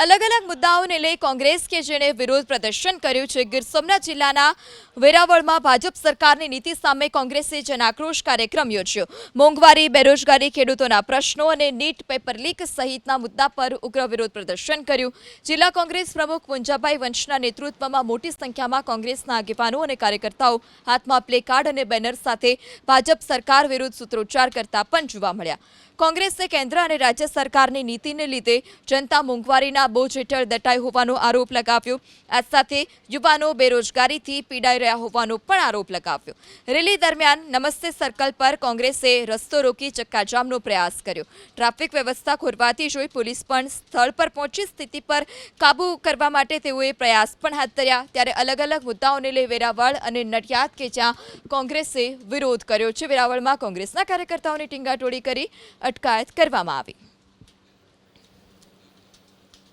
अलग अलग मुद्दाओने लई कांग्रेस के जेने विरोध प्रदर्शन कर्युं छे। गीर सोमनाथ जिल्लाना वेरावळमां भाजप सरकारनी नीति सामे कांग्रेसे जनाक्रोश कार्यक्रम योज्यो। मोंघवारी, बेरोजगारी, खेडूतोना प्रश्नो अने नीट पेपर लीक सहितना मुद्दा पर उग्र विरोध प्रदर्शन कर्युं। जिल्ला कांग्रेस प्रमुख पुंजाभाई वंशना नेतृत्वमां मोटी संख्यामां कांग्रेसना आगेवानो अने कार्यकर्ताओ हाथमां प्लेकार्ड अने बेनर साथे भाजप सरकार विरुद्ध सूत्रोच्चार करता पण जोवा मळ्या। कांग्रेसे केन्द्र और राज्य सरकारनी नीतिने लीधे जनता मोंघवारीना बोझ हेठळ दटाई होवानो आरोप लगाव्यो। आ साथे युवानो बेरोजगारीथी पीड़ाई रह्या होवानो पण आरोप लगाव्यो। रेली दरमियान नमस्ते सर्कल पर कांग्रेसे रस्तो रोकी चक्काजामनो प्रयास कर्यो। ट्राफिक व्यवस्था खोरवाती जोई पोलीस पण स्थळ पर पहोंची स्थिति पर काबू करवा माटे तेओए प्रयास पण हाथ धर्या। त्यारे अलग अलग मुद्दाओने लई वेरावळ अने नडियाद के ज्यां कांग्रेसे विरोध कर्यो छे। वेरावळमां कांग्रेसना कार्यकर्ताओनी टींगाटोळी करी अटकायत करवामां आवी।